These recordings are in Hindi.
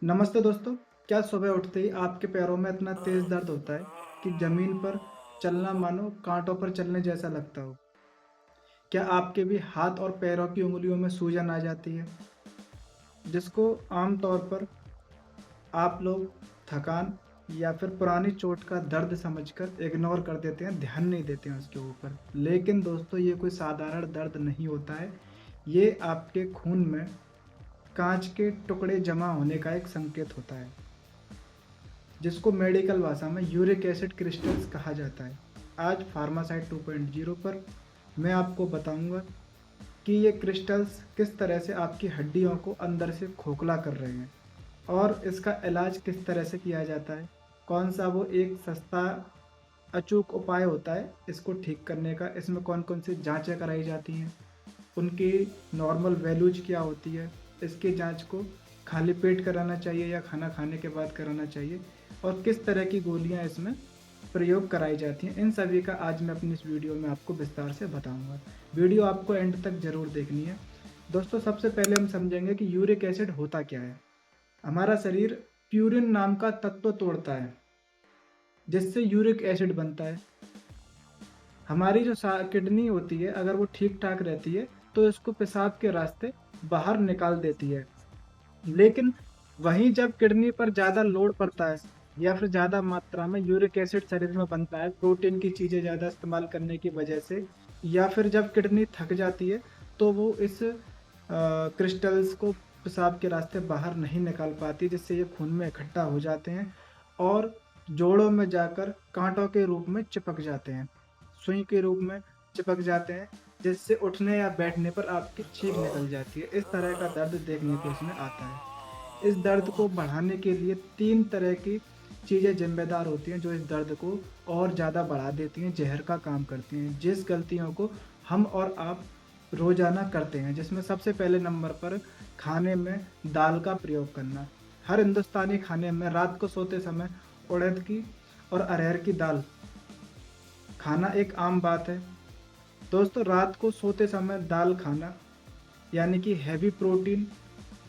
नमस्ते दोस्तों। क्या सुबह उठते ही आपके पैरों में इतना तेज दर्द होता है कि जमीन पर चलना मानो कांटों पर चलने जैसा लगता हो? क्या आपके भी हाथ और पैरों की उंगलियों में सूजन आ जाती है, जिसको आम तौर पर आप लोग थकान या फिर पुरानी चोट का दर्द समझकर इग्नोर कर देते हैं, ध्यान नहीं देते हैं उसके ऊपर। लेकिन दोस्तों, ये कोई साधारण दर्द नहीं होता है। ये आपके खून में कांच के टुकड़े जमा होने का एक संकेत होता है, जिसको मेडिकल भाषा में यूरिक एसिड क्रिस्टल्स कहा जाता है। आज फार्मासाइट 2.0 पर मैं आपको बताऊंगा कि ये क्रिस्टल्स किस तरह से आपकी हड्डियों को अंदर से खोखला कर रहे हैं और इसका इलाज किस तरह से किया जाता है। कौन सा वो एक सस्ता अचूक उपाय होता है इसको ठीक करने का, इसमें कौन कौन सी जांचें कराई जाती हैं, उनकी नॉर्मल वैल्यूज क्या होती है, इसकी जांच को खाली पेट कराना चाहिए या खाना खाने के बाद कराना चाहिए, और किस तरह की गोलियां इसमें प्रयोग कराई जाती हैं, इन सभी का आज मैं अपनी इस वीडियो में आपको विस्तार से बताऊंगा। वीडियो आपको एंड तक ज़रूर देखनी है। दोस्तों, सबसे पहले हम समझेंगे कि यूरिक एसिड होता क्या है। हमारा शरीर प्यूरिन नाम का तत्व तोड़ता है, जिससे यूरिक एसिड बनता है। हमारी जो किडनी होती है, अगर वो ठीक ठाक रहती है तो इसको पेशाब के रास्ते बाहर निकाल देती है। लेकिन वहीं जब किडनी पर ज़्यादा लोड पड़ता है या फिर ज़्यादा मात्रा में यूरिक एसिड शरीर में बनता है प्रोटीन की चीज़ें ज़्यादा इस्तेमाल करने की वजह से, या फिर जब किडनी थक जाती है, तो वो इस क्रिस्टल्स को पेशाब के रास्ते बाहर नहीं निकाल पाती, जिससे ये खून में इकट्ठा हो जाते हैं और जोड़ों में जाकर कांटों के रूप में चिपक जाते हैं, सुई के रूप में चिपक जाते हैं, जिससे उठने या बैठने पर आपकी छींक निकल जाती है। इस तरह का दर्द देखने को इसमें आता है। इस दर्द को बढ़ाने के लिए 3 तरह की चीज़ें ज़िम्मेदार होती हैं, जो इस दर्द को और ज़्यादा बढ़ा देती हैं, ज़हर का काम करती हैं, जिस गलतियों को हम और आप रोज़ाना करते हैं। जिसमें सबसे पहले नंबर पर खाने में दाल का प्रयोग करना। हर हिंदुस्तानी खाने में रात को सोते समय उड़द की और अरहर की दाल खाना एक आम बात है। दोस्तों, रात को सोते समय दाल खाना यानी कि हैवी प्रोटीन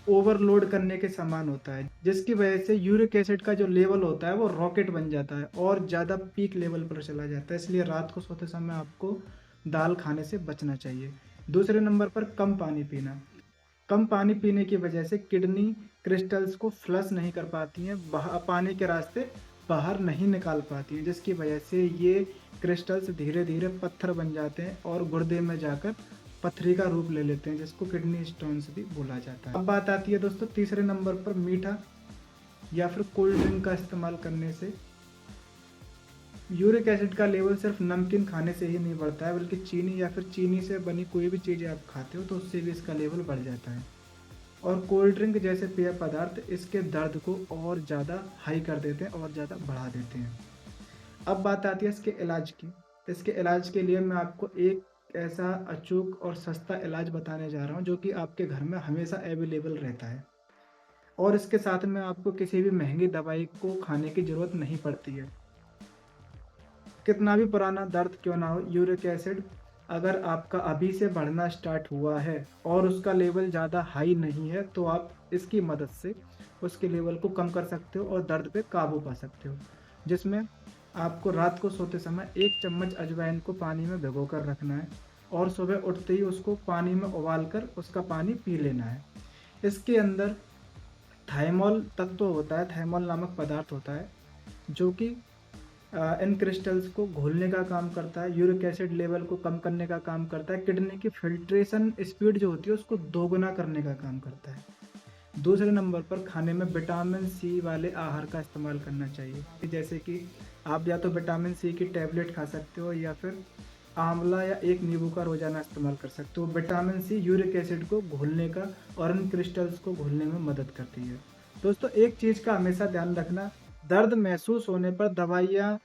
ओवरलोड करने के समान होता है, जिसकी वजह से यूरिक एसिड का जो लेवल होता है वो रॉकेट बन जाता है और ज़्यादा पीक लेवल पर चला जाता है। इसलिए रात को सोते समय आपको दाल खाने से बचना चाहिए। दूसरे नंबर पर कम पानी पीना। कम पानी पीने की वजह से किडनी क्रिस्टल्स को फ्लश नहीं कर पाती हैं, पानी के रास्ते बाहर नहीं निकाल पाती हैं, जिसकी वजह से ये क्रिस्टल्स धीरे धीरे पत्थर बन जाते हैं और गुर्दे में जाकर पथरी का रूप ले लेते हैं, जिसको किडनी स्टोन्स भी बोला जाता है। अब बात आती है दोस्तों तीसरे नंबर पर मीठा या फिर कोल्ड ड्रिंक का इस्तेमाल करने से। यूरिक एसिड का लेवल सिर्फ नमकीन खाने से ही नहीं बढ़ता है, बल्कि चीनी या फिर चीनी से बनी कोई भी चीज़ आप खाते हो तो उससे भी इसका लेवल बढ़ जाता है। और कोल्ड ड्रिंक जैसे पेय पदार्थ इसके दर्द को और ज़्यादा हाई कर देते हैं और ज़्यादा बढ़ा देते हैं। अब बात आती है इसके इलाज की। इसके इलाज के लिए मैं आपको एक ऐसा अचूक और सस्ता इलाज बताने जा रहा हूँ, जो कि आपके घर में हमेशा अवेलेबल रहता है और इसके साथ में आपको किसी भी महंगी दवाई को खाने की ज़रूरत नहीं पड़ती है। कितना भी पुराना दर्द क्यों ना हो, यूरिक एसिड अगर आपका अभी से बढ़ना स्टार्ट हुआ है और उसका लेवल ज़्यादा हाई नहीं है, तो आप इसकी मदद से उसके लेवल को कम कर सकते हो और दर्द पे काबू पा सकते हो। जिसमें आपको रात को सोते समय 1 चम्मच अजवाइन को पानी में भिगो कर रखना है और सुबह उठते ही उसको पानी में उबाल कर उसका पानी पी लेना है। इसके अंदर थाइमोल तत्व होता है, थाइमोल नामक पदार्थ होता है, जो कि इन क्रिस्टल्स को घोलने का काम करता है, यूरिक एसिड लेवल को कम करने का काम करता है, किडनी की फिल्ट्रेशन स्पीड जो होती है उसको दोगुना करने का काम करता है। दूसरे नंबर पर खाने में विटामिन सी वाले आहार का इस्तेमाल करना चाहिए, जैसे कि आप या तो विटामिन सी की टैबलेट खा सकते हो या फिर आंवला या एक नींबू का रोजाना इस्तेमाल कर सकते हो। विटामिन सी यूरिक एसिड को घोलने का और इन क्रिस्टल्स को घोलने में मदद करती है। दोस्तों, एक चीज़ का हमेशा ध्यान रखना, दर्द महसूस होने पर दवाइयाँ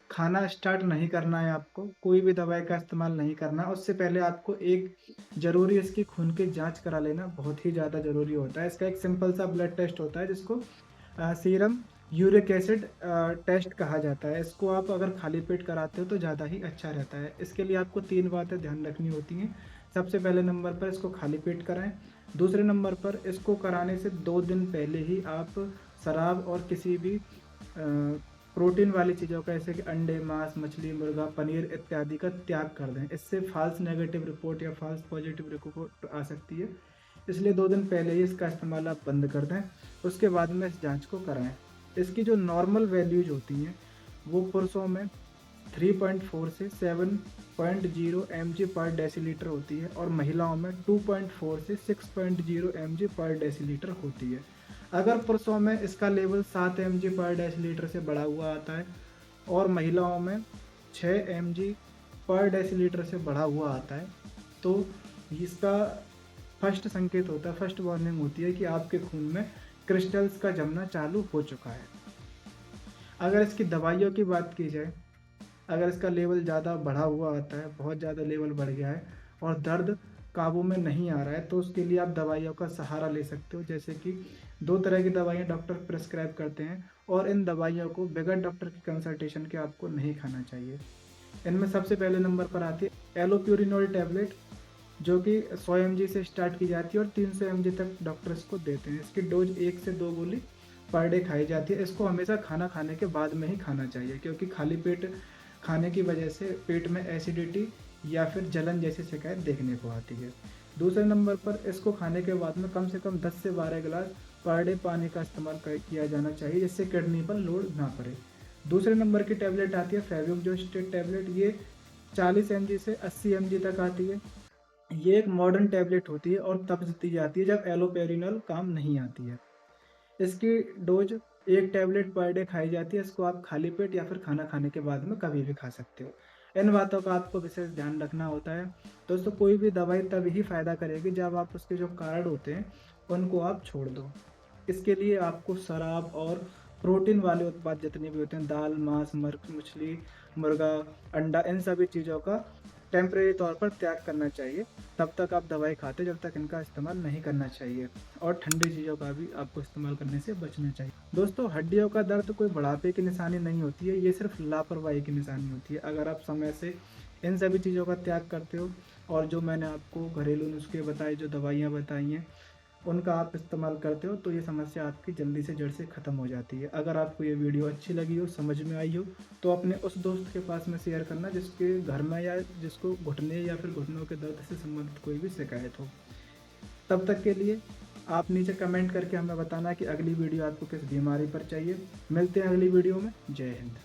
खाना स्टार्ट नहीं करना है आपको, कोई भी दवाई का इस्तेमाल नहीं करना। उससे पहले आपको एक ज़रूरी इसकी खून की जाँच करा लेना बहुत ही ज़्यादा ज़रूरी होता है। इसका एक सिंपल सा ब्लड टेस्ट होता है, जिसको सीरम यूरिक एसिड टेस्ट कहा जाता है। इसको आप अगर खाली पेट कराते हो तो ज़्यादा ही अच्छा रहता है। इसके लिए आपको 3 बातें ध्यान रखनी होती हैं। सबसे पहले नंबर पर इसको खाली पेट कराएँ। दूसरे नंबर पर इसको कराने से 2 दिन पहले ही आप शराब और किसी भी प्रोटीन वाली चीज़ों का जैसे कि अंडे, मांस, मछली, मुर्गा, पनीर इत्यादि का त्याग कर दें। इससे फ़ाल्स नेगेटिव रिपोर्ट या फ़ाल्स पॉजिटिव रिपोर्ट आ सकती है। इसलिए 2 दिन पहले ही इसका इस्तेमाल आप बंद कर दें, उसके बाद में इस जाँच को कराएँ। इसकी जो नॉर्मल वैल्यूज़ होती हैं, वो पुरुषों में 3.4 से 7.0 mg पर डेसीलीटर होती है और महिलाओं में 2.4 से 6.0 mg पर डेसीलीटर होती है। अगर पुरुषों में इसका लेवल 7 mg पर डेसीलीटर से बढ़ा हुआ आता है और महिलाओं में 6 mg पर डेसीलीटर से बढ़ा हुआ आता है, तो इसका फर्स्ट संकेत होता है, फर्स्ट वार्निंग होती है कि आपके खून में क्रिस्टल्स का जमना चालू हो चुका है। अगर इसकी दवाइयों की बात की जाए, अगर इसका लेवल ज़्यादा बढ़ा हुआ आता है, बहुत ज़्यादा लेवल बढ़ गया है और दर्द काबू में नहीं आ रहा है, तो उसके लिए आप दवाइयों का सहारा ले सकते हो। जैसे कि 2 तरह की दवाइयाँ डॉक्टर प्रिस्क्राइब करते हैं और इन दवाइयों को बगैर डॉक्टर की कंसल्टेशन के आपको नहीं खाना चाहिए। इनमें सबसे पहले नंबर पर आती है एलोप्यूरिनोल टैबलेट, जो कि 100 mg से स्टार्ट की जाती है और 300 mg तक डॉक्टर इसको देते हैं। इसकी डोज 1 से 2 गोली पर डे खाई जाती है। इसको हमेशा खाना खाने के बाद में ही खाना चाहिए, क्योंकि खाली पेट खाने की वजह से पेट में एसिडिटी या फिर जलन जैसी शिकायत देखने को आती है। दूसरे नंबर पर इसको खाने के बाद में कम से कम 10 से 12 गिलास पर डे पानी का इस्तेमाल किया जाना चाहिए, जिससे किडनी पर लोड ना पड़े। दूसरे नंबर की टैबलेट आती है फेविकोजेस्टेट टैबलेट। ये 40 mg से 80 mg तक आती है। ये एक मॉडर्न टैबलेट होती है और तब दी जाती है जब एलोपेरिनोल काम नहीं आती है। इसकी डोज 1 टैबलेट पर डे खाई जाती है। इसको आप खाली पेट या फिर खाना खाने के बाद में कभी भी खा सकते हो। इन बातों का आपको विशेष ध्यान रखना होता है। दोस्तों, कोई भी दवाई तभी ही फ़ायदा करेगी जब आप उसके जो कारण होते हैं उनको आप छोड़ दो। इसके लिए आपको शराब और प्रोटीन वाले उत्पाद जितने भी होते हैं, दाल, मांस, मछली, मुर्गा, अंडा, इन सभी चीज़ों का टेम्परेरी तौर पर त्याग करना चाहिए। तब तक आप दवाई खाते, जब तक इनका इस्तेमाल नहीं करना चाहिए और ठंडी चीज़ों का भी आपको इस्तेमाल करने से बचना चाहिए। दोस्तों, हड्डियों का दर्द कोई बुढ़ापे की निशानी नहीं होती है, ये सिर्फ लापरवाही की निशानी होती है। अगर आप समय से इन सभी चीज़ों का त्याग करते हो और जो मैंने आपको घरेलू नुस्खे बताए, जो दवाइयाँ बताई हैं, उनका आप इस्तेमाल करते हो, तो ये समस्या आपकी जल्दी से जड़ से ख़त्म हो जाती है। अगर आपको ये वीडियो अच्छी लगी हो, समझ में आई हो, तो अपने उस दोस्त के पास में शेयर करना जिसके घर में या जिसको घुटने या फिर घुटनों के दर्द से संबंधित कोई भी शिकायत हो। तब तक के लिए आप नीचे कमेंट करके हमें बताना कि अगली वीडियो आपको किस बीमारी पर चाहिए। मिलते हैं अगली वीडियो में। जय हिंद।